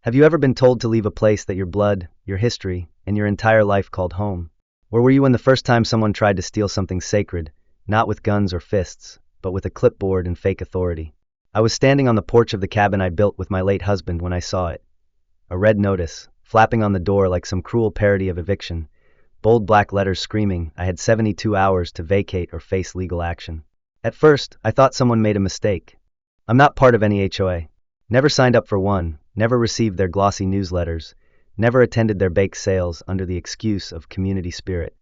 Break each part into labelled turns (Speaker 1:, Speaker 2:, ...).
Speaker 1: Have you ever been told to leave a place that your blood, your history, and your entire life called home? Where were you when the first time someone tried to steal something sacred, not with guns or fists, but with a clipboard and fake authority? I was standing on the porch of the cabin I built with my late husband when I saw it. A red notice, flapping on the door like some cruel parody of eviction, bold black letters screaming I had 72 hours to vacate or face legal action. At first, I thought someone made a mistake. I'm not part of any HOA. Never signed up for one, never received their glossy newsletters, never attended their bake sales under the excuse of community spirit.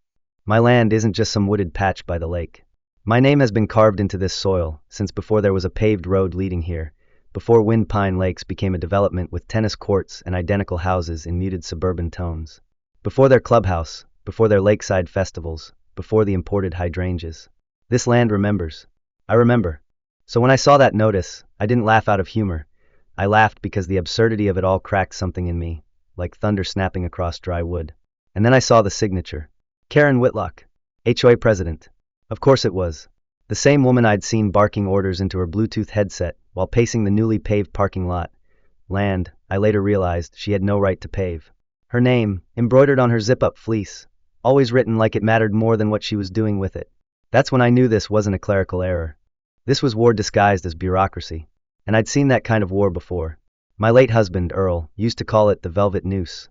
Speaker 1: My land isn't just some wooded patch by the lake. My name has been carved into this soil since before there was a paved road leading here, before Wind Pine Lakes became a development with tennis courts and identical houses in muted suburban tones. Before their clubhouse, before their lakeside festivals, before the imported hydrangeas. This land remembers. I remember. So when I saw that notice, I didn't laugh out of humor. I laughed because the absurdity of it all cracked something in me, like thunder snapping across dry wood. And then I saw the signature. Karen Whitlock, HOA president. Of course it was. The same woman I'd seen barking orders into her Bluetooth headset while pacing the newly paved parking lot. Land, I later realized, she had no right to pave. Her name, embroidered on her zip-up fleece, always written like it mattered more than what she was doing with it. That's when I knew this wasn't a clerical error. This was war disguised as bureaucracy. And I'd seen that kind of war before. My late husband, Earl, used to call it the velvet noose.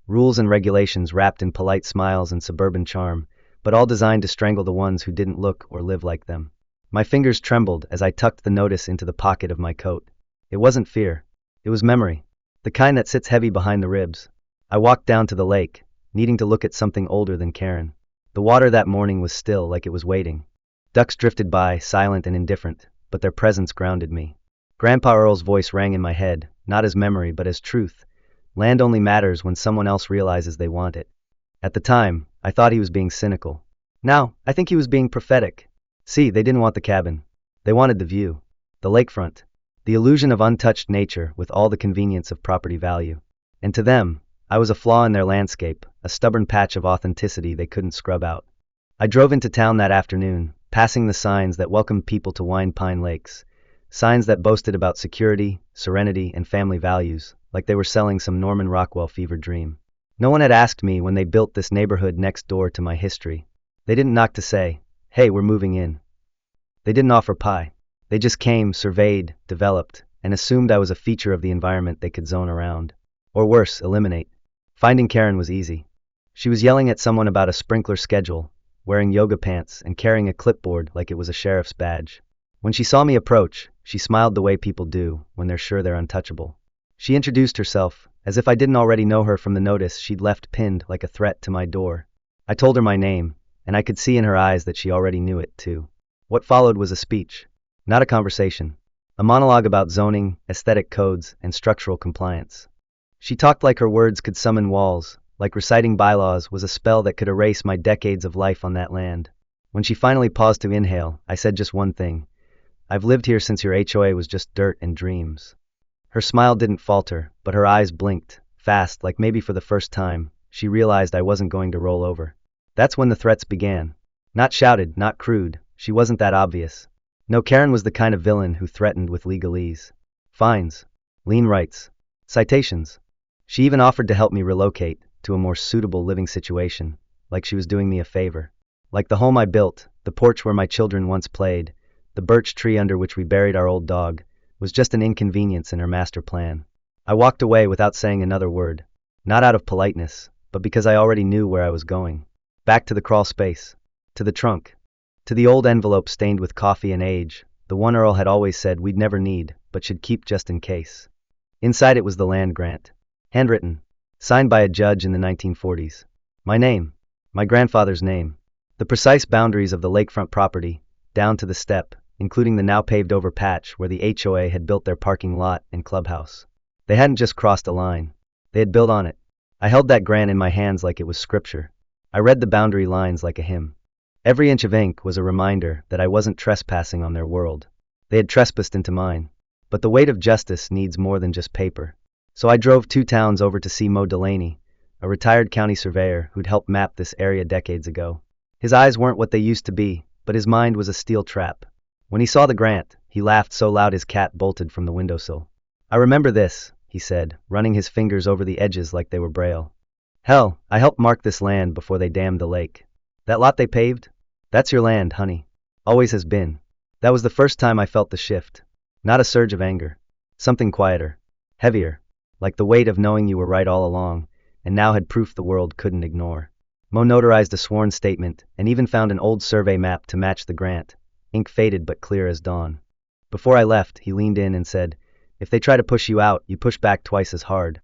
Speaker 1: Rules and regulations wrapped in polite smiles and suburban charm, but all designed to strangle the ones who didn't look or live like them. My fingers trembled as I tucked the notice into the pocket of my coat. It wasn't fear. It was memory. The kind that sits heavy behind the ribs. I walked down to the lake, needing to look at something older than Karen. The water that morning was still, like it was waiting. Ducks drifted by, silent and indifferent, but their presence grounded me. Grandpa Earl's voice rang in my head, not as memory but as truth. Land only matters when someone else realizes they want it. At the time, I thought he was being cynical. Now, I think he was being prophetic. See, they didn't want the cabin. They wanted the view. The lakefront. The illusion of untouched nature with all the convenience of property value. And to them, I was a flaw in their landscape, a stubborn patch of authenticity they couldn't scrub out. I drove into town that afternoon, passing the signs that welcomed people to Wind Pine Lakes. Signs that boasted about security, serenity, and family values, like they were selling some Norman Rockwell fever dream. No one had asked me when they built this neighborhood next door to my history. They didn't knock to say, hey, we're moving in. They didn't offer pie. They just came, surveyed, developed, and assumed I was a feature of the environment they could zone around. Or worse, eliminate. Finding Karen was easy. She was yelling at someone about a sprinkler schedule, wearing yoga pants, and carrying a clipboard like it was a sheriff's badge. When she saw me approach, she smiled the way people do when they're sure they're untouchable. She introduced herself, as if I didn't already know her from the notice she'd left pinned like a threat to my door. I told her my name, and I could see in her eyes that she already knew it, too. What followed was a speech, not a conversation. A monologue about zoning, aesthetic codes, and structural compliance. She talked like her words could summon walls, like reciting bylaws was a spell that could erase my decades of life on that land. When she finally paused to inhale, I said just one thing. I've lived here since your HOA was just dirt and dreams. Her smile didn't falter, but her eyes blinked, fast, like maybe for the first time. She realized I wasn't going to roll over. That's when the threats began. Not shouted, not crude. She wasn't that obvious. No, Karen was the kind of villain who threatened with legalese. Fines. Lien rights. Citations. She even offered to help me relocate to a more suitable living situation, like she was doing me a favor. Like the home I built, the porch where my children once played, the birch tree under which we buried our old dog, was just an inconvenience in her master plan. I walked away without saying another word. Not out of politeness, but because I already knew where I was going. Back to the crawl space. To the trunk. To the old envelope stained with coffee and age, the one Earl had always said we'd never need, but should keep just in case. Inside it was the land grant. Handwritten. Signed by a judge in the 1940s. My name. My grandfather's name. The precise boundaries of the lakefront property, down to the step, including the now paved-over patch where the HOA had built their parking lot and clubhouse. They hadn't just crossed a line. They had built on it. I held that grant in my hands like it was scripture. I read the boundary lines like a hymn. Every inch of ink was a reminder that I wasn't trespassing on their world. They had trespassed into mine. But the weight of justice needs more than just paper. So I drove 2 towns over to see Mo Delaney, a retired county surveyor who'd helped map this area decades ago. His eyes weren't what they used to be, but his mind was a steel trap. When he saw the grant, he laughed so loud his cat bolted from the windowsill. I remember this, he said, running his fingers over the edges like they were braille. Hell, I helped mark this land before they dammed the lake. That lot they paved? That's your land, honey. Always has been. That was the first time I felt the shift. Not a surge of anger. Something quieter. Heavier. Like the weight of knowing you were right all along, and now had proof the world couldn't ignore. Mo notarized a sworn statement, and even found an old survey map to match the grant, ink faded but clear as dawn. Before I left, he leaned in and said, if they try to push you out, you push back twice as hard.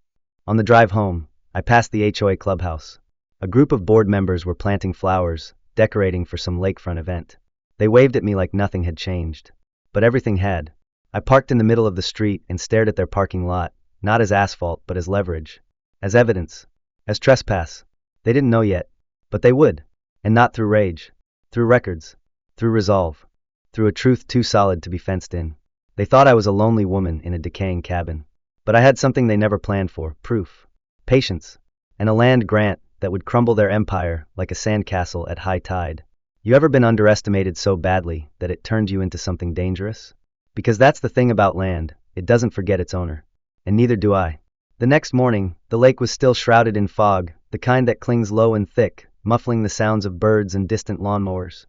Speaker 1: On the drive home, I passed the HOA clubhouse. A group of board members were planting flowers, decorating for some lakefront event. They waved at me like nothing had changed. But everything had. I parked in the middle of the street and stared at their parking lot, not as asphalt but as leverage. As evidence. As trespass. They didn't know yet. But they would. And not through rage. Through records. Through resolve. Through a truth too solid to be fenced in. They thought I was a lonely woman in a decaying cabin. But I had something they never planned for, proof. Patience. And a land grant that would crumble their empire like a sandcastle at high tide. You ever been underestimated so badly that it turned you into something dangerous? Because that's the thing about land, it doesn't forget its owner. And neither do I. The next morning, the lake was still shrouded in fog, the kind that clings low and thick, muffling the sounds of birds and distant lawnmowers.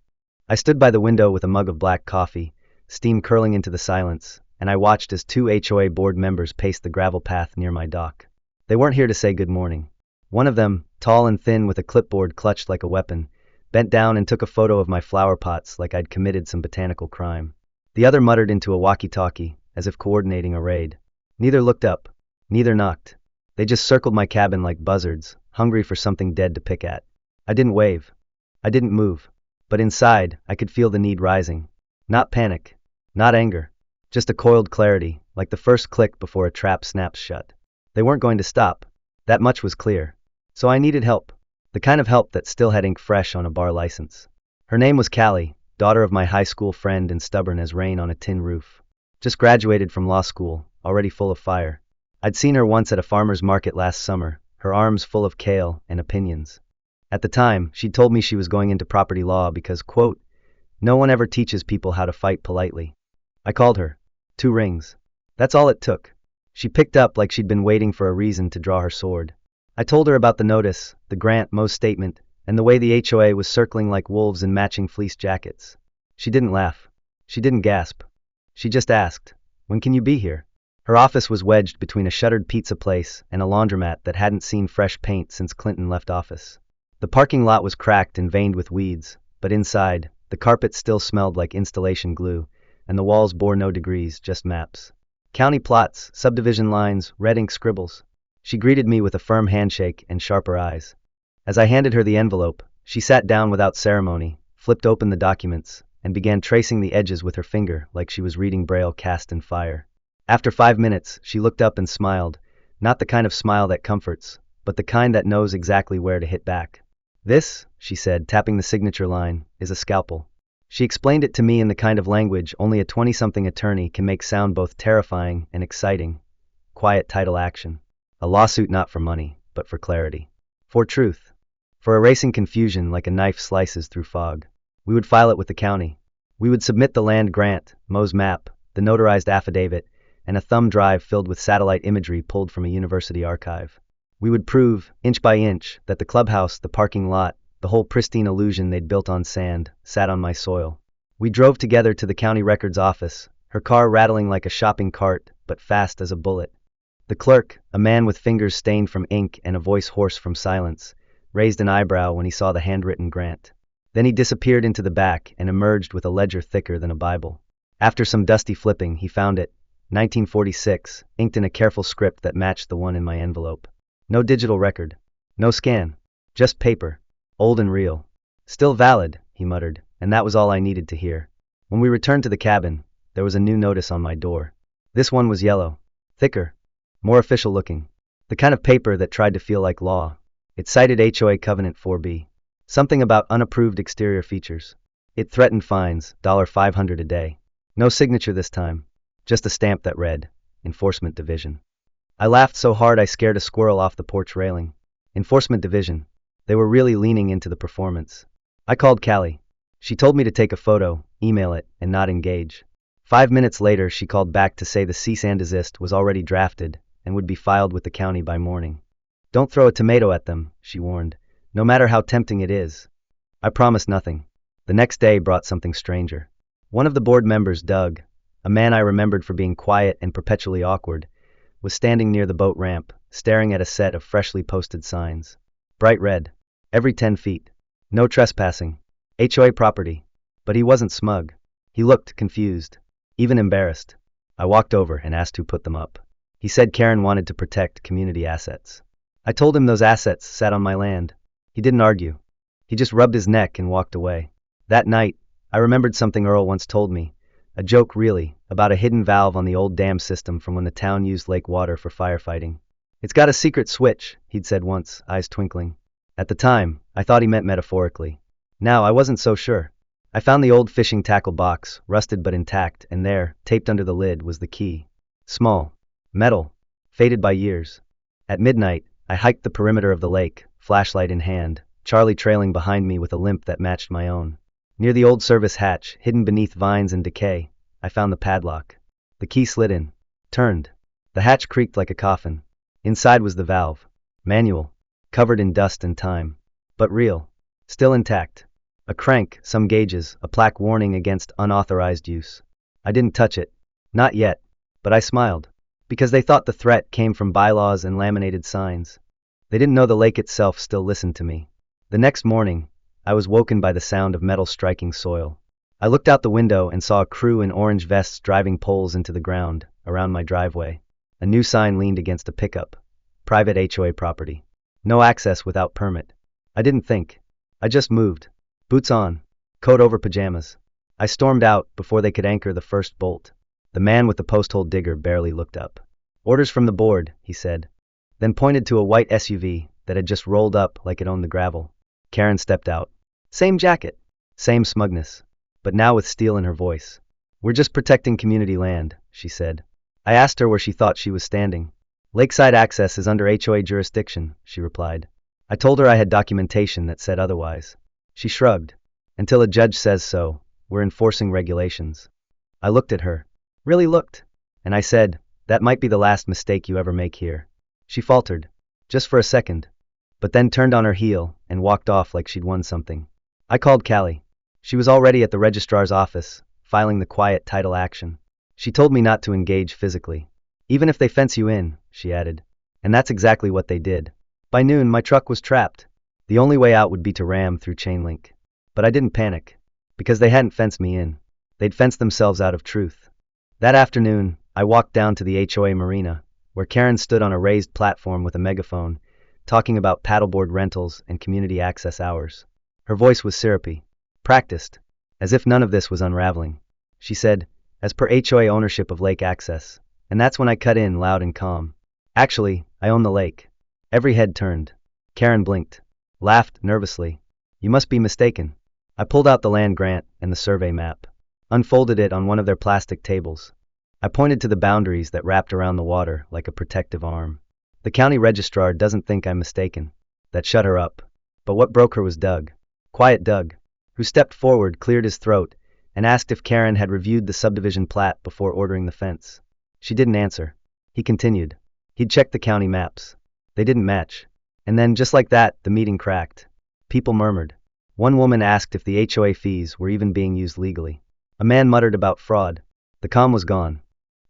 Speaker 1: I stood by the window with a mug of black coffee, steam curling into the silence, and I watched as 2 HOA board members paced the gravel path near my dock. They weren't here to say good morning. One of them, tall and thin with a clipboard clutched like a weapon, bent down and took a photo of my flower pots like I'd committed some botanical crime. The other muttered into a walkie-talkie, as if coordinating a raid. Neither looked up. Neither knocked. They just circled my cabin like buzzards, hungry for something dead to pick at. I didn't wave. I didn't move. But inside, I could feel the need rising. Not panic. Not anger. Just a coiled clarity, like the first click before a trap snaps shut. They weren't going to stop. That much was clear. So I needed help. The kind of help that still had ink fresh on a bar license. Her name was Callie, daughter of my high school friend and stubborn as rain on a tin roof. Just graduated from law school, already full of fire. I'd seen her once at a farmer's market last summer, her arms full of kale and opinions. At the time, she'd told me she was going into property law because, quote, no one ever teaches people how to fight politely. I called her. 2 rings. That's all it took. She picked up like she'd been waiting for a reason to draw her sword. I told her about the notice, the grant Mo's statement, and the way the HOA was circling like wolves in matching fleece jackets. She didn't laugh. She didn't gasp. She just asked, when can you be here? Her office was wedged between a shuttered pizza place and a laundromat that hadn't seen fresh paint since Clinton left office. The parking lot was cracked and veined with weeds, but inside, the carpet still smelled like installation glue, and the walls bore no degrees, just maps. County plots, subdivision lines, red ink scribbles. She greeted me with a firm handshake and sharper eyes. As I handed her the envelope, she sat down without ceremony, flipped open the documents, and began tracing the edges with her finger like she was reading braille cast in fire. After 5 minutes, she looked up and smiled, not the kind of smile that comforts, but the kind that knows exactly where to hit back. This, she said, tapping the signature line, is a scalpel. She explained it to me in the kind of language only a 20-something attorney can make sound both terrifying and exciting. Quiet title action. A lawsuit not for money, but for clarity. For truth. For erasing confusion like a knife slices through fog. We would file it with the county. We would submit the land grant, Mo's map, the notarized affidavit, and a thumb drive filled with satellite imagery pulled from a university archive. We would prove, inch by inch, that the clubhouse, the parking lot, the whole pristine illusion they'd built on sand, sat on my soil. We drove together to the county records office, her car rattling like a shopping cart, but fast as a bullet. The clerk, a man with fingers stained from ink and a voice hoarse from silence, raised an eyebrow when he saw the handwritten grant. Then he disappeared into the back and emerged with a ledger thicker than a Bible. After some dusty flipping, he found it, 1946, inked in a careful script that matched the one in my envelope. No digital record. No scan. Just paper. Old and real. Still valid, he muttered, and that was all I needed to hear. When we returned to the cabin, there was a new notice on my door. This one was yellow. Thicker. More official looking. The kind of paper that tried to feel like law. It cited HOA Covenant 4B. Something about unapproved exterior features. It threatened fines, $500 a day. No signature this time. Just a stamp that read, Enforcement Division. I laughed so hard I scared a squirrel off the porch railing. Enforcement Division. They were really leaning into the performance. I called Callie. She told me to take a photo, email it, and not engage. 5 minutes later, she called back to say the cease and desist was already drafted, and would be filed with the county by morning. Don't throw a tomato at them, she warned, no matter how tempting it is. I promised nothing. The next day brought something stranger. One of the board members, Doug, a man I remembered for being quiet and perpetually awkward, was standing near the boat ramp, staring at a set of freshly posted signs. Bright red. Every 10 feet. No trespassing. HOA property. But he wasn't smug. He looked confused. Even embarrassed. I walked over and asked who put them up. He said Karen wanted to protect community assets. I told him those assets sat on my land. He didn't argue. He just rubbed his neck and walked away. That night, I remembered something Earl once told me. A joke, really, about a hidden valve on the old dam system from when the town used lake water for firefighting. It's got a secret switch, he'd said once, eyes twinkling. At the time, I thought he meant metaphorically. Now, I wasn't so sure. I found the old fishing tackle box, rusted but intact, and there, taped under the lid, was the key. Small. Metal. Faded by years. At midnight, I hiked the perimeter of the lake, flashlight in hand, Charlie trailing behind me with a limp that matched my own. Near the old service hatch, hidden beneath vines and decay, I found the padlock. The key slid in. Turned. The hatch creaked like a coffin. Inside was the valve. Manual. Covered in dust and time. But real. Still intact. A crank, some gauges, a plaque warning against unauthorized use. I didn't touch it. Not yet. But I smiled. Because they thought the threat came from bylaws and laminated signs. They didn't know the lake itself still listened to me. The next morning, I was woken by the sound of metal striking soil. I looked out the window and saw a crew in orange vests driving poles into the ground, around my driveway. A new sign leaned against a pickup. Private HOA property. No access without permit. I didn't think. I just moved. Boots on. Coat over pajamas. I stormed out before they could anchor the first bolt. The man with the post-hole digger barely looked up. Orders from the board, he said. Then pointed to a white SUV that had just rolled up like it owned the gravel. Karen stepped out. Same jacket. Same smugness. But now with steel in her voice. We're just protecting community land, she said. I asked her where she thought she was standing. Lakeside access is under HOA jurisdiction, she replied. I told her I had documentation that said otherwise. She shrugged. Until a judge says so, we're enforcing regulations. I looked at her. Really looked. And I said, that might be the last mistake you ever make here. She faltered. Just for a second. But then turned on her heel and walked off like she'd won something. I called Callie. She was already at the registrar's office, filing the quiet title action. She told me not to engage physically. Even if they fence you in, she added. And that's exactly what they did. By noon, my truck was trapped. The only way out would be to ram through chain link. But I didn't panic. Because they hadn't fenced me in. They'd fenced themselves out of truth. That afternoon, I walked down to the HOA marina, where Karen stood on a raised platform with a megaphone, talking about paddleboard rentals and community access hours. Her voice was syrupy, practiced, as if none of this was unraveling. She said, as per HOA ownership of lake access. And that's when I cut in loud and calm. Actually, I own the lake. Every head turned. Karen blinked, laughed nervously. You must be mistaken. I pulled out the land grant and the survey map, unfolded it on one of their plastic tables. I pointed to the boundaries that wrapped around the water like a protective arm. The county registrar doesn't think I'm mistaken. That shut her up. But what broke her was Doug. Quiet Doug, who stepped forward, cleared his throat, and asked if Karen had reviewed the subdivision plat before ordering the fence. She didn't answer. He continued. He'd checked the county maps. They didn't match. And then, just like that, the meeting cracked. People murmured. One woman asked if the HOA fees were even being used legally. A man muttered about fraud. The calm was gone.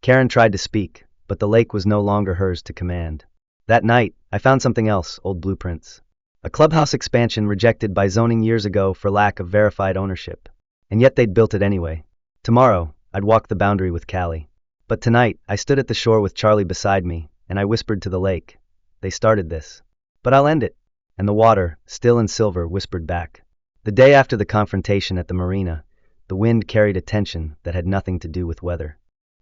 Speaker 1: Karen tried to speak, but the lake was no longer hers to command. That night, I found something else, old blueprints. A clubhouse expansion rejected by zoning years ago for lack of verified ownership. And yet they'd built it anyway. Tomorrow, I'd walk the boundary with Callie. But tonight, I stood at the shore with Charlie beside me, and I whispered to the lake. They started this. But I'll end it. And the water, still and silver, whispered back. The day after the confrontation at the marina, the wind carried a tension that had nothing to do with weather.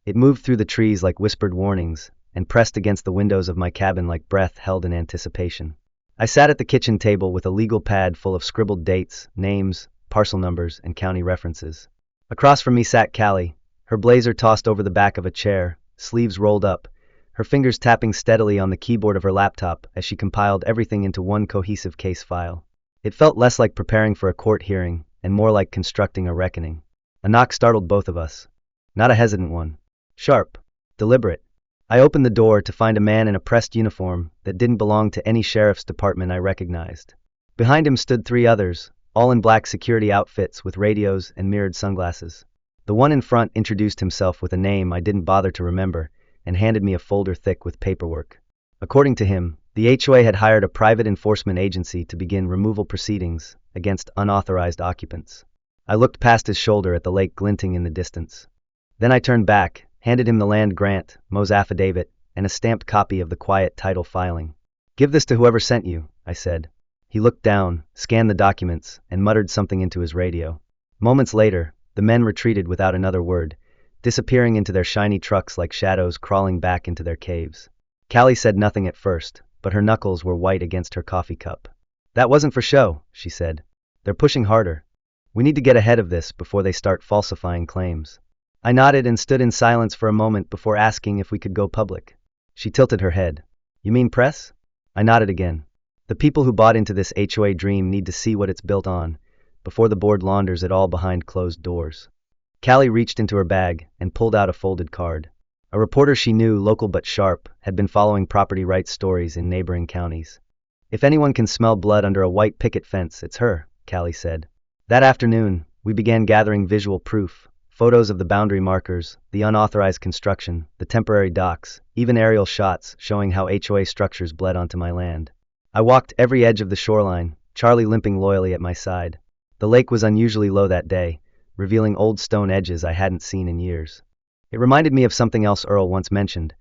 Speaker 1: It moved through the trees like whispered warnings, and pressed against the windows of my cabin like breath held in anticipation. I sat at the kitchen table with a legal pad full of scribbled dates, names, parcel numbers, and county references. Across from me sat Callie, her blazer tossed over the back of a chair, sleeves rolled up, her fingers tapping steadily on the keyboard of her laptop as she compiled everything into one cohesive case file. It felt less like preparing for a court hearing, and more like constructing a reckoning. A knock startled both of us. Not a hesitant one. Sharp. Deliberate. I opened the door to find a man in a pressed uniform that didn't belong to any sheriff's department I recognized. Behind him stood three others, all in black security outfits with radios and mirrored sunglasses. The one in front introduced himself with a name I didn't bother to remember and handed me a folder thick with paperwork. According to him, the HOA had hired a private enforcement agency to begin removal proceedings against unauthorized occupants. I looked past his shoulder at the lake glinting in the distance. Then I turned back, handed him the land grant, Mo's affidavit, and a stamped copy of the quiet title filing. "Give this to whoever sent you," I said. He looked down, scanned the documents, and muttered something into his radio. Moments later, the men retreated without another word, disappearing into their shiny trucks like shadows crawling back into their caves. Callie said nothing at first, but her knuckles were white against her coffee cup. "That wasn't for show," she said. "They're pushing harder. We need to get ahead of this before they start falsifying claims." I nodded and stood in silence for a moment before asking if we could go public. She tilted her head. "You mean press?" I nodded again. "The people who bought into this HOA dream need to see what it's built on, before the board launders it all behind closed doors." Callie reached into her bag and pulled out a folded card. A reporter she knew, local but sharp, had been following property rights stories in neighboring counties. "If anyone can smell blood under a white picket fence, it's her," Callie said. That afternoon, we began gathering visual proof, photos of the boundary markers, the unauthorized construction, the temporary docks, even aerial shots showing how HOA structures bled onto my land. I walked every edge of the shoreline, Charlie limping loyally at my side. The lake was unusually low that day, revealing old stone edges I hadn't seen in years. It reminded me of something else Earl once mentioned,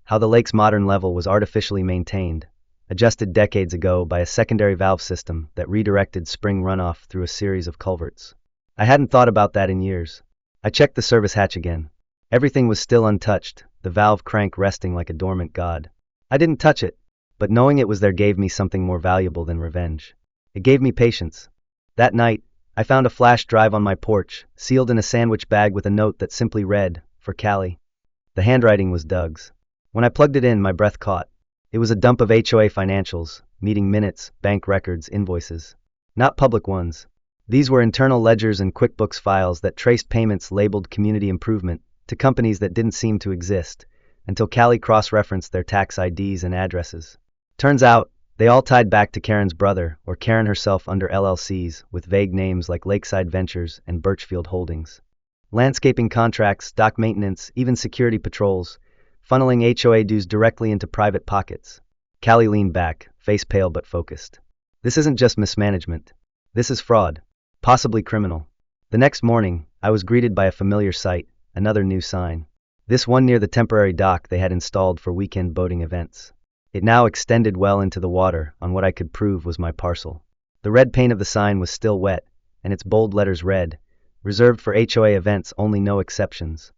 Speaker 1: how the lake's modern level was artificially maintained, adjusted decades ago by a secondary valve system that redirected spring runoff through a series of culverts. I hadn't thought about that in years. I checked the service hatch again. Everything was still untouched, the valve crank resting like a dormant god. I didn't touch it, but knowing it was there gave me something more valuable than revenge. It gave me patience. That night, I found a flash drive on my porch, sealed in a sandwich bag with a note that simply read, "For Callie." The handwriting was Doug's. When I plugged it in, my breath caught. It was a dump of HOA financials, meeting minutes, bank records, invoices. Not public ones. These were internal ledgers and QuickBooks files that traced payments labeled community improvement to companies that didn't seem to exist, until Callie cross-referenced their tax IDs and addresses. Turns out, they all tied back to Karen's brother, or Karen herself under LLCs, with vague names like Lakeside Ventures and Birchfield Holdings. Landscaping contracts, dock maintenance, even security patrols, funneling HOA dues directly into private pockets. Callie leaned back, face pale but focused. "This isn't just mismanagement. This is fraud. Possibly criminal." The next morning, I was greeted by a familiar sight, another new sign. This one near the temporary dock they had installed for weekend boating events. It now extended well into the water on what I could prove was my parcel. The red paint of the sign was still wet, and its bold letters read, "Reserved for HOA events, only, no exceptions."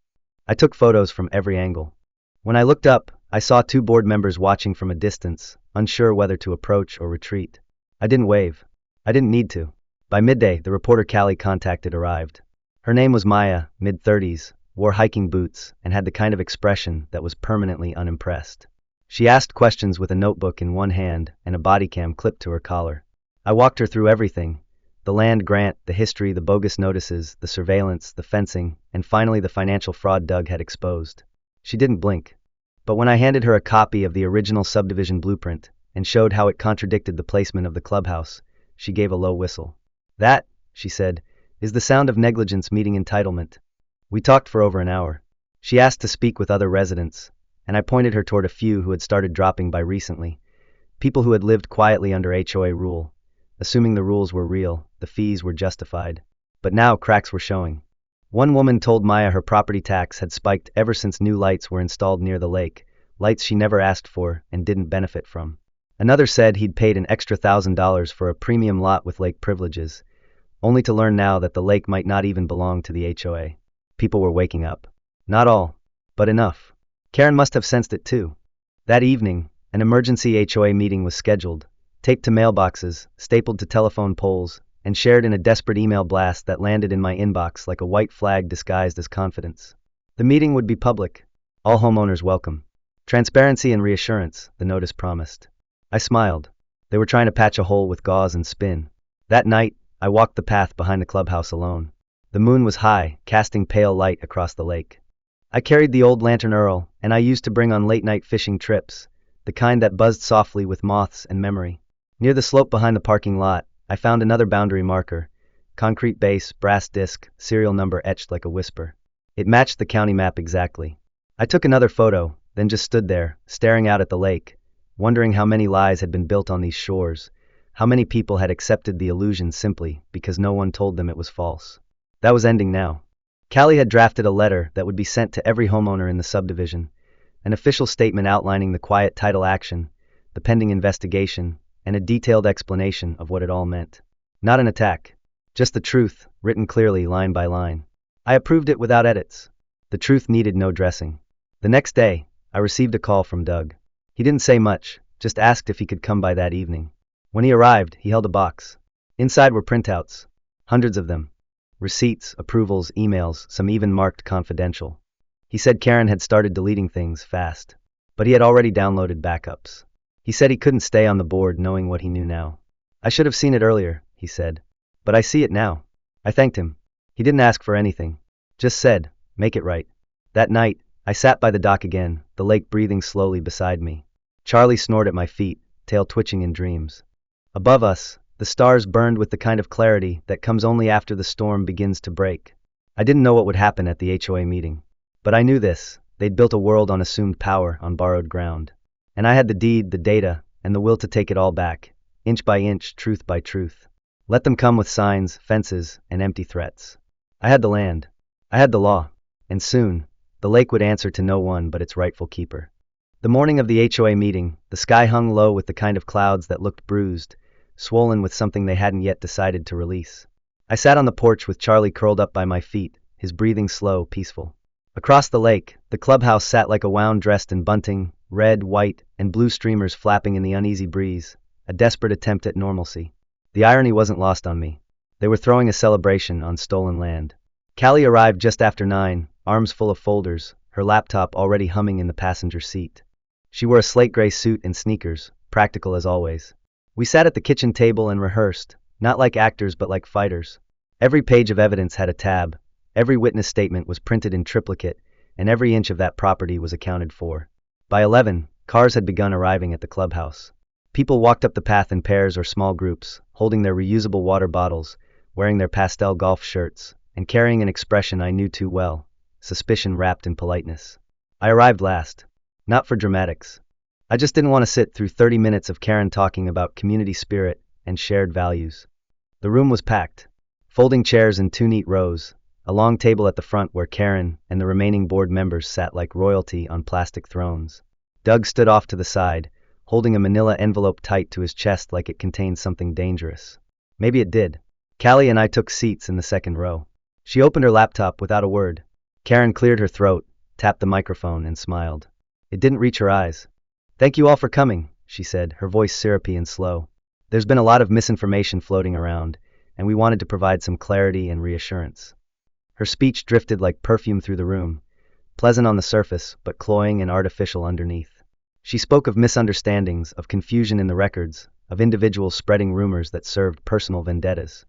Speaker 1: I took photos from every angle. When I looked up, I saw two board members watching from a distance, unsure whether to approach or retreat. I didn't wave. I didn't need to. By midday, the reporter Callie contacted arrived. Her name was Maya, mid-30s, wore hiking boots, and had the kind of expression that was permanently unimpressed. She asked questions with a notebook in one hand and a body cam clipped to her collar. I walked her through everything: the land grant, the history, the bogus notices, the surveillance, the fencing, and finally the financial fraud Doug had exposed. She didn't blink. But when I handed her a copy of the original subdivision blueprint and showed how it contradicted the placement of the clubhouse, she gave a low whistle. "That," she said, "is the sound of negligence meeting entitlement." We talked for over an hour. She asked to speak with other residents, and I pointed her toward a few who had started dropping by recently, people who had lived quietly under HOA rule. Assuming the rules were real, the fees were justified. But now cracks were showing. One woman told Maya her property tax had spiked ever since new lights were installed near the lake, lights she never asked for and didn't benefit from. Another said he'd paid an extra $1,000 for a premium lot with lake privileges, only to learn now that the lake might not even belong to the HOA. People were waking up. Not all, but enough. Karen must have sensed it too. That evening, an emergency HOA meeting was scheduled, taped to mailboxes, stapled to telephone poles, and shared in a desperate email blast that landed in my inbox like a white flag disguised as confidence. The meeting would be public. All homeowners welcome. Transparency and reassurance, the notice promised. I smiled. They were trying to patch a hole with gauze and spin. That night, I walked the path behind the clubhouse alone. The moon was high, casting pale light across the lake. I carried the old lantern Earl, and I used to bring on late-night fishing trips, the kind that buzzed softly with moths and memory. Near the slope behind the parking lot, I found another boundary marker, concrete base, brass disc, serial number etched like a whisper. It matched the county map exactly. I took another photo, then just stood there, staring out at the lake, wondering how many lies had been built on these shores, how many people had accepted the illusion simply because no one told them it was false. That was ending now. Callie had drafted a letter that would be sent to every homeowner in the subdivision, an official statement outlining the quiet title action, the pending investigation, and a detailed explanation of what it all meant. Not an attack, just the truth, written clearly line by line. I approved it without edits. The truth needed no dressing. The next day, I received a call from Doug. He didn't say much, just asked if he could come by that evening. When he arrived, he held a box. Inside were printouts, hundreds of them. Receipts, approvals, emails, some even marked confidential. He said Karen had started deleting things fast, but he had already downloaded backups. He said he couldn't stay on the board knowing what he knew now. I should have seen it earlier, he said. But I see it now. I thanked him. He didn't ask for anything. Just said, make it right. That night, I sat by the dock again, the lake breathing slowly beside me. Charlie snored at my feet, tail twitching in dreams. Above us, the stars burned with the kind of clarity that comes only after the storm begins to break. I didn't know what would happen at the HOA meeting. But I knew this. They'd built a world on assumed power, on borrowed ground. And I had the deed, the data, and the will to take it all back, inch by inch, truth by truth. Let them come with signs, fences, and empty threats. I had the land. I had the law. And soon, the lake would answer to no one but its rightful keeper. The morning of the HOA meeting, the sky hung low with the kind of clouds that looked bruised, swollen with something they hadn't yet decided to release. I sat on the porch with Charlie curled up by my feet, his breathing slow, peaceful. Across the lake, the clubhouse sat like a wound dressed in bunting, red, white, and blue streamers flapping in the uneasy breeze, a desperate attempt at normalcy. The irony wasn't lost on me. They were throwing a celebration on stolen land. Callie arrived just after 9, arms full of folders, her laptop already humming in the passenger seat. She wore a slate gray suit and sneakers, practical as always. We sat at the kitchen table and rehearsed, not like actors but like fighters. Every page of evidence had a tab, every witness statement was printed in triplicate, and every inch of that property was accounted for. By 11, cars had begun arriving at the clubhouse. People walked up the path in pairs or small groups, holding their reusable water bottles, wearing their pastel golf shirts, and carrying an expression I knew too well, suspicion wrapped in politeness. I arrived last. Not for dramatics. I just didn't want to sit through 30 minutes of Karen talking about community spirit and shared values. The room was packed. Folding chairs in 2 neat rows, a long table at the front where Karen and the remaining board members sat like royalty on plastic thrones. Doug stood off to the side, holding a manila envelope tight to his chest like it contained something dangerous. Maybe it did. Callie and I took seats in the second row. She opened her laptop without a word. Karen cleared her throat, tapped the microphone, and smiled. It didn't reach her eyes. "Thank you all for coming," she said, her voice syrupy and slow. "There's been a lot of misinformation floating around, and we wanted to provide some clarity and reassurance." Her speech drifted like perfume through the room, pleasant on the surface, but cloying and artificial underneath. She spoke of misunderstandings, of confusion in the records, of individuals spreading rumors that served personal vendettas.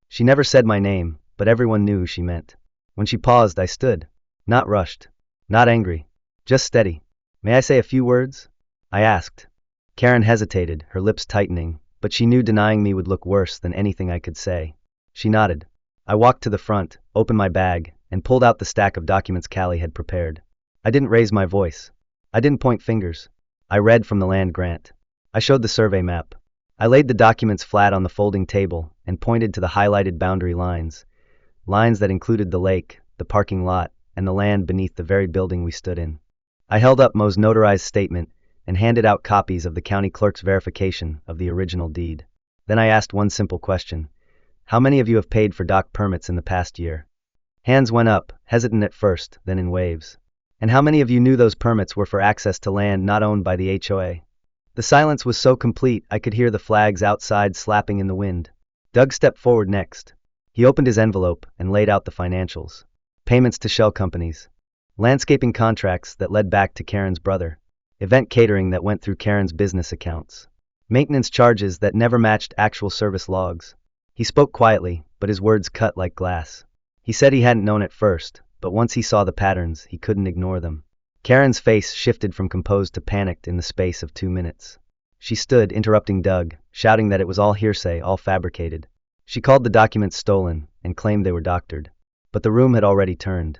Speaker 1: She never said my name, but everyone knew who she meant. When she paused, I stood. Not rushed. Not angry. Just steady. "May I say a few words?" I asked. Karen hesitated, her lips tightening, but she knew denying me would look worse than anything I could say. She nodded. I walked to the front, opened my bag, and pulled out the stack of documents Callie had prepared. I didn't raise my voice. I didn't point fingers. I read from the land grant. I showed the survey map. I laid the documents flat on the folding table and pointed to the highlighted boundary lines, lines that included the lake, the parking lot, and the land beneath the very building we stood in. I held up Mo's notarized statement and handed out copies of the county clerk's verification of the original deed. Then I asked one simple question. How many of you have paid for dock permits in the past year? Hands went up, hesitant at first, then in waves. And how many of you knew those permits were for access to land not owned by the HOA? The silence was so complete I could hear the flags outside slapping in the wind. Doug stepped forward next. He opened his envelope and laid out the financials. Payments to shell companies. Landscaping contracts that led back to Karen's brother. Event catering that went through Karen's business accounts. Maintenance charges that never matched actual service logs. He spoke quietly, but his words cut like glass. He said he hadn't known at first, but once he saw the patterns, he couldn't ignore them. Karen's face shifted from composed to panicked in the space of 2 minutes. She stood, interrupting Doug, shouting that it was all hearsay, all fabricated. She called the documents stolen and claimed they were doctored. But the room had already turned.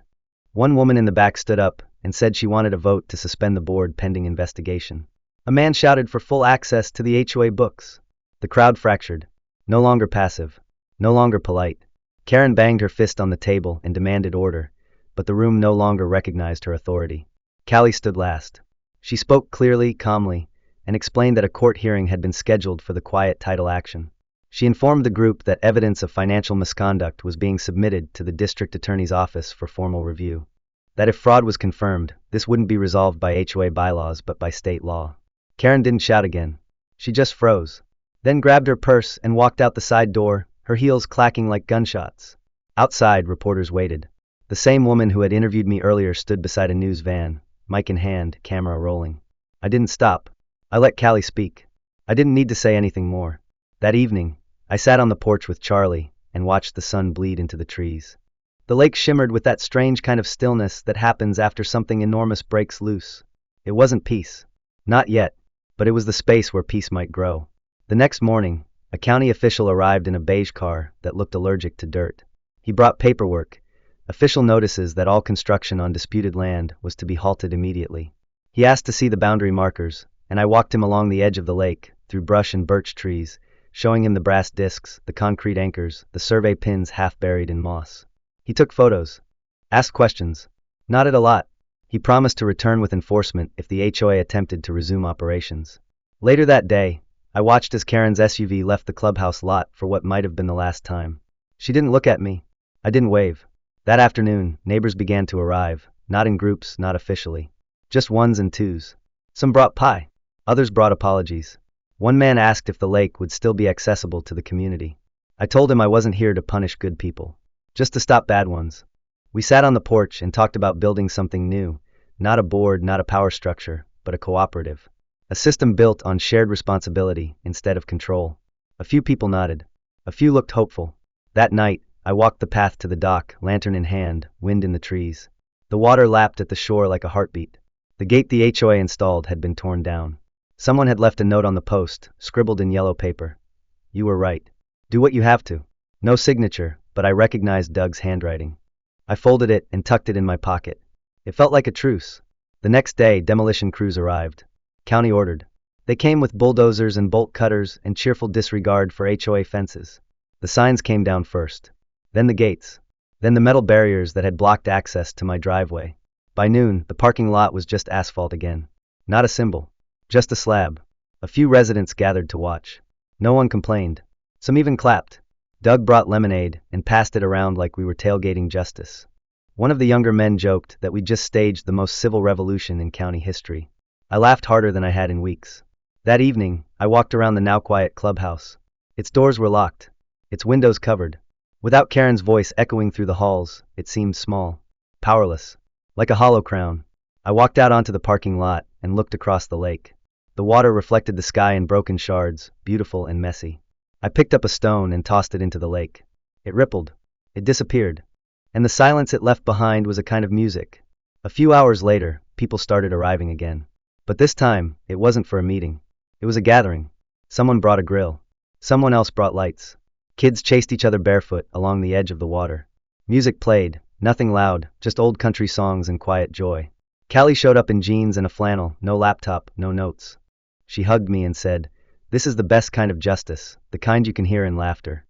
Speaker 1: One woman in the back stood up and said she wanted a vote to suspend the board pending investigation. A man shouted for full access to the HOA books. The crowd fractured. No longer passive. No longer polite. Karen banged her fist on the table and demanded order, but the room no longer recognized her authority. Callie stood last. She spoke clearly, calmly, and explained that a court hearing had been scheduled for the quiet title action. She informed the group that evidence of financial misconduct was being submitted to the district attorney's office for formal review. That if fraud was confirmed, this wouldn't be resolved by HOA bylaws but by state law. Karen didn't shout again. She just froze. Then grabbed her purse and walked out the side door, her heels clacking like gunshots. Outside, reporters waited. The same woman who had interviewed me earlier stood beside a news van, mic in hand, camera rolling. I didn't stop. I let Callie speak. I didn't need to say anything more. That evening, I sat on the porch with Charlie and watched the sun bleed into the trees. The lake shimmered with that strange kind of stillness that happens after something enormous breaks loose. It wasn't peace. Not yet, but it was the space where peace might grow. The next morning, a county official arrived in a beige car that looked allergic to dirt. He brought paperwork, official notices that all construction on disputed land was to be halted immediately. He asked to see the boundary markers, and I walked him along the edge of the lake, through brush and birch trees, showing him the brass discs, the concrete anchors, the survey pins half buried in moss. He took photos, asked questions, nodded a lot. He promised to return with enforcement if the HOA attempted to resume operations. Later that day, I watched as Karen's SUV left the clubhouse lot for what might have been the last time. She didn't look at me. I didn't wave. That afternoon, neighbors began to arrive, not in groups, not officially. Just ones and twos. Some brought pie. Others brought apologies. One man asked if the lake would still be accessible to the community. I told him I wasn't here to punish good people, just to stop bad ones. We sat on the porch and talked about building something new, not a board, not a power structure, but a cooperative. A system built on shared responsibility instead of control. A few people nodded. A few looked hopeful. That night, I walked the path to the dock, lantern in hand, wind in the trees. The water lapped at the shore like a heartbeat. The gate the HOA installed had been torn down. Someone had left a note on the post, scribbled in yellow paper. You were right. Do what you have to. No signature, but I recognized Doug's handwriting. I folded it and tucked it in my pocket. It felt like a truce. The next day, demolition crews arrived. County ordered. They came with bulldozers and bolt cutters and cheerful disregard for HOA fences. The signs came down first. Then the gates. Then the metal barriers that had blocked access to my driveway. By noon, the parking lot was just asphalt again. Not a symbol. Just a slab. A few residents gathered to watch. No one complained. Some even clapped. Doug brought lemonade and passed it around like we were tailgating justice. One of the younger men joked that we just staged the most civil revolution in county history. I laughed harder than I had in weeks. That evening, I walked around the now quiet clubhouse. Its doors were locked. Its windows covered. Without Karen's voice echoing through the halls, it seemed small. Powerless. Like a hollow crown. I walked out onto the parking lot and looked across the lake. The water reflected the sky in broken shards, beautiful and messy. I picked up a stone and tossed it into the lake. It rippled. It disappeared. And the silence it left behind was a kind of music. A few hours later, people started arriving again. But this time, it wasn't for a meeting. It was a gathering. Someone brought a grill. Someone else brought lights. Kids chased each other barefoot along the edge of the water. Music played, nothing loud, just old country songs and quiet joy. Callie showed up in jeans and a flannel, no laptop, no notes. She hugged me and said, "This is the best kind of justice, the kind you can hear in laughter."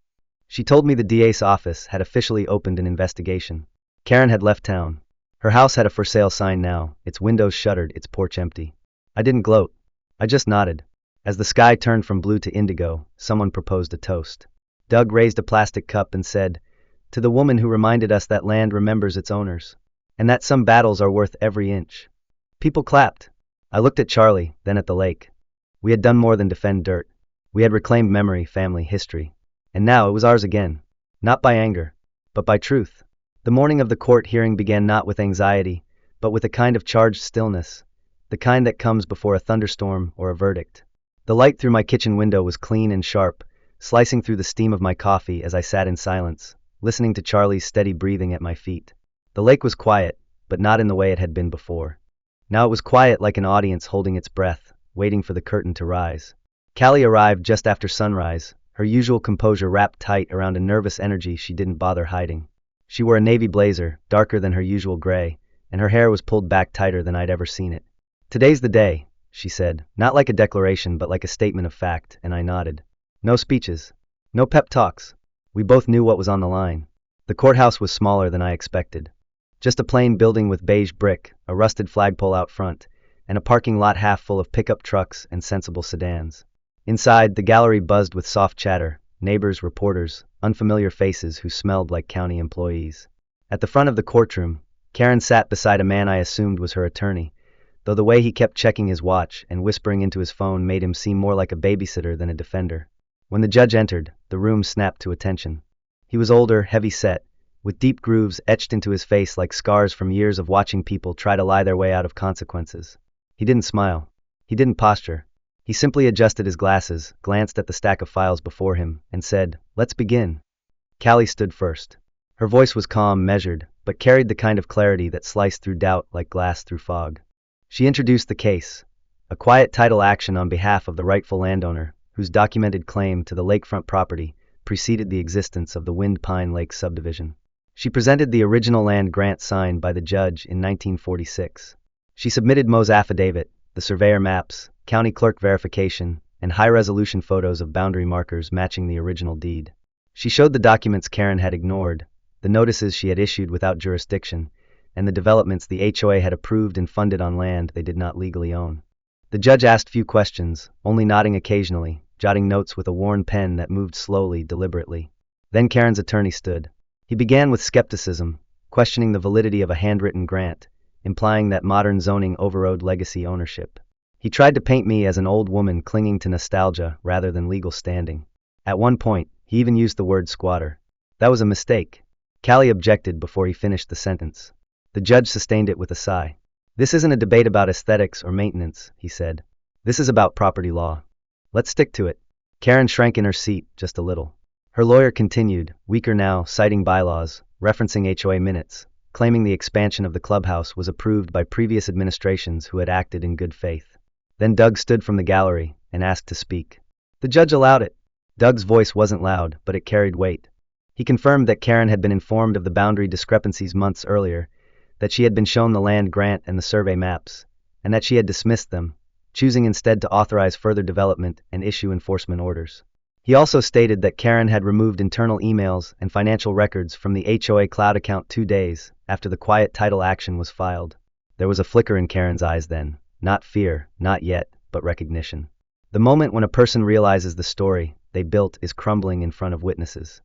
Speaker 1: She told me the DA's office had officially opened an investigation. Karen had left town. Her house had a for sale sign now, its windows shuttered, its porch empty. I didn't gloat. I just nodded. As the sky turned from blue to indigo, someone proposed a toast. Doug raised a plastic cup and said, "To the woman who reminded us that land remembers its owners, and that some battles are worth every inch." People clapped. I looked at Charlie, then at the lake. We had done more than defend dirt. We had reclaimed memory, family, history. And now it was ours again. Not by anger, but by truth. The morning of the court hearing began not with anxiety, but with a kind of charged stillness, the kind that comes before a thunderstorm or a verdict. The light through my kitchen window was clean and sharp, slicing through the steam of my coffee as I sat in silence, listening to Charlie's steady breathing at my feet. The lake was quiet, but not in the way it had been before. Now it was quiet like an audience holding its breath, waiting for the curtain to rise. Callie arrived just after sunrise, her usual composure wrapped tight around a nervous energy she didn't bother hiding. She wore a navy blazer, darker than her usual gray, and her hair was pulled back tighter than I'd ever seen it. "Today's the day," she said, not like a declaration but like a statement of fact, and I nodded. No speeches. No pep talks. We both knew what was on the line. The courthouse was smaller than I expected. Just a plain building with beige brick, a rusted flagpole out front, and a parking lot half full of pickup trucks and sensible sedans. Inside, the gallery buzzed with soft chatter, neighbors, reporters, unfamiliar faces who smelled like county employees. At the front of the courtroom, Karen sat beside a man I assumed was her attorney, though the way he kept checking his watch and whispering into his phone made him seem more like a babysitter than a defender. When the judge entered, the room snapped to attention. He was older, heavy-set, with deep grooves etched into his face like scars from years of watching people try to lie their way out of consequences. He didn't smile. He didn't posture. He simply adjusted his glasses, glanced at the stack of files before him, and said, "Let's begin." Callie stood first. Her voice was calm, measured, but carried the kind of clarity that sliced through doubt like glass through fog. She introduced the case, a quiet title action on behalf of the rightful landowner, whose documented claim to the lakefront property preceded the existence of the Wind Pine Lake subdivision. She presented the original land grant signed by the judge in 1946. She submitted Mo's affidavit, the surveyor maps, county clerk verification, and high-resolution photos of boundary markers matching the original deed. She showed the documents Karen had ignored, the notices she had issued without jurisdiction, and the developments the HOA had approved and funded on land they did not legally own. The judge asked few questions, only nodding occasionally, jotting notes with a worn pen that moved slowly, deliberately. Then Karen's attorney stood. He began with skepticism, questioning the validity of a handwritten grant, implying that modern zoning overrode legacy ownership. He tried to paint me as an old woman clinging to nostalgia rather than legal standing. At one point, he even used the word squatter. That was a mistake. Callie objected before he finished the sentence. The judge sustained it with a sigh. "This isn't a debate about aesthetics or maintenance," he said. "This is about property law. Let's stick to it." Karen shrank in her seat just a little. Her lawyer continued, weaker now, citing bylaws, referencing HOA minutes, claiming the expansion of the clubhouse was approved by previous administrations who had acted in good faith. Then Doug stood from the gallery and asked to speak. The judge allowed it. Doug's voice wasn't loud, but it carried weight. He confirmed that Karen had been informed of the boundary discrepancies months earlier, that she had been shown the land grant and the survey maps, and that she had dismissed them, choosing instead to authorize further development and issue enforcement orders. He also stated that Karen had removed internal emails and financial records from the HOA cloud account 2 days after the quiet title action was filed. There was a flicker in Karen's eyes then, not fear, not yet, but recognition. The moment when a person realizes the story they built is crumbling in front of witnesses.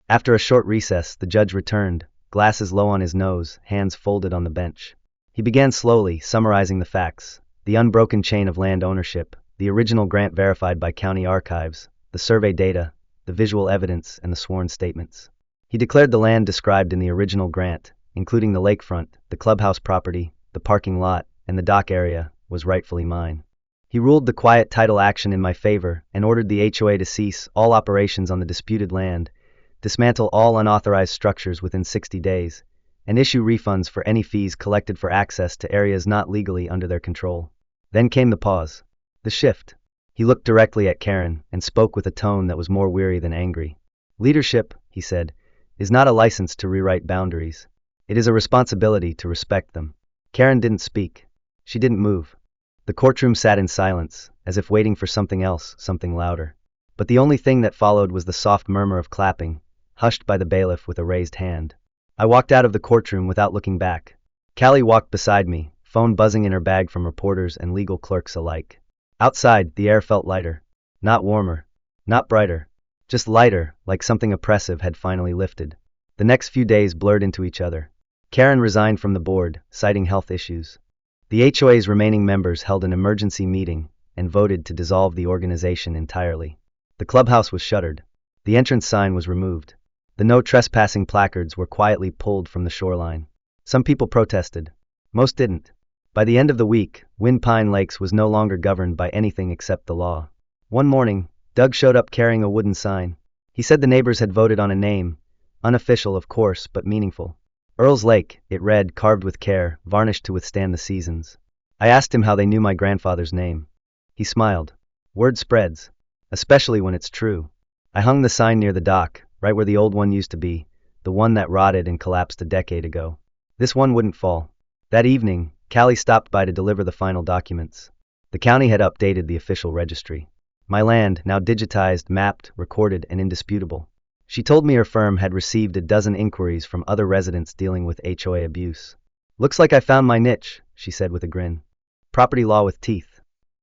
Speaker 1: After a short recess, the judge returned, glasses low on his nose, hands folded on the bench. He began slowly, summarizing the facts, the unbroken chain of land ownership, the original grant verified by county archives, the survey data, the visual evidence, and the sworn statements. He declared the land described in the original grant, including the lakefront, the clubhouse property, the parking lot, and the dock area, was rightfully mine. He ruled the quiet title action in my favor and ordered the HOA to cease all operations on the disputed land, dismantle all unauthorized structures within 60 days, and issue refunds for any fees collected for access to areas not legally under their control. Then came the pause. The shift. He looked directly at Karen and spoke with a tone that was more weary than angry. "Leadership," he said, "is not a license to rewrite boundaries. It is a responsibility to respect them." Karen didn't speak. She didn't move. The courtroom sat in silence, as if waiting for something else, something louder. But the only thing that followed was the soft murmur of clapping, hushed by the bailiff with a raised hand. I walked out of the courtroom without looking back. Callie walked beside me, phone buzzing in her bag from reporters and legal clerks alike. Outside, the air felt lighter. Not warmer. Not brighter. Just lighter, like something oppressive had finally lifted. The next few days blurred into each other. Karen resigned from the board, citing health issues. The HOA's remaining members held an emergency meeting and voted to dissolve the organization entirely. The clubhouse was shuttered. The entrance sign was removed. The no trespassing placards were quietly pulled from the shoreline. Some people protested. Most didn't. By the end of the week, Wind Pine Lakes was no longer governed by anything except the law. One morning, Doug showed up carrying a wooden sign. He said the neighbors had voted on a name, unofficial of course, but meaningful. Earl's Lake, it read, carved with care, varnished to withstand the seasons. I asked him how they knew my grandfather's name. He smiled. Word spreads. Especially when it's true. I hung the sign near the dock, right where the old one used to be, the one that rotted and collapsed a decade ago. This one wouldn't fall. That evening, Callie stopped by to deliver the final documents. The county had updated the official registry. My land, now digitized, mapped, recorded, and indisputable. She told me her firm had received a dozen inquiries from other residents dealing with HOA abuse. Looks like I found my niche, she said with a grin. Property law with teeth.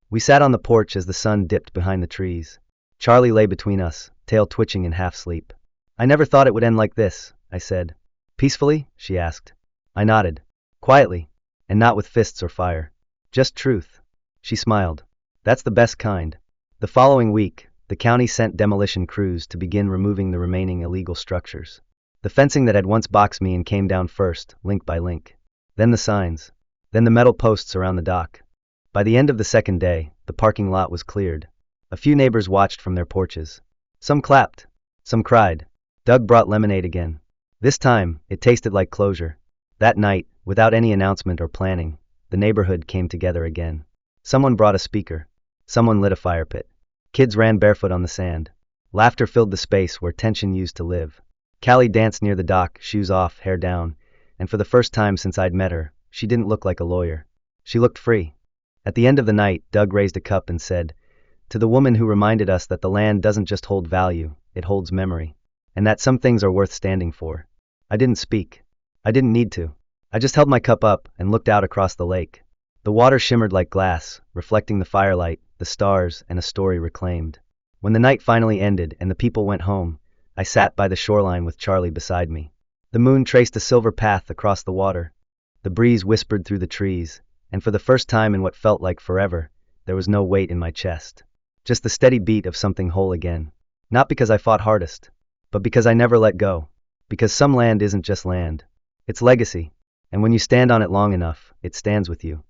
Speaker 1: We sat on the porch as the sun dipped behind the trees. Charlie lay between us, tail twitching in half sleep. I never thought it would end like this, I said. Peacefully? She asked. I nodded. Quietly. And not with fists or fire. Just truth. She smiled. That's the best kind. The following week, the county sent demolition crews to begin removing the remaining illegal structures. The fencing that had once boxed me in came down first, link by link. Then the signs. Then the metal posts around the dock. By the end of the second day, the parking lot was cleared. A few neighbors watched from their porches. Some clapped. Some cried. Doug brought lemonade again. This time, it tasted like closure. That night, without any announcement or planning, the neighborhood came together again. Someone brought a speaker. Someone lit a fire pit. Kids ran barefoot on the sand. Laughter filled the space where tension used to live. Callie danced near the dock, shoes off, hair down, and for the first time since I'd met her, she didn't look like a lawyer. She looked free. At the end of the night, Doug raised a cup and said, "To the woman who reminded us that the land doesn't just hold value, it holds memory, and that some things are worth standing for." I didn't speak. I didn't need to. I just held my cup up and looked out across the lake. The water shimmered like glass, reflecting the firelight, the stars, and a story reclaimed. When the night finally ended and the people went home, I sat by the shoreline with Charlie beside me. The moon traced a silver path across the water. The breeze whispered through the trees, and for the first time in what felt like forever, there was no weight in my chest. Just the steady beat of something whole again. Not because I fought hardest, but because I never let go. Because some land isn't just land. It's legacy, and when you stand on it long enough, it stands with you.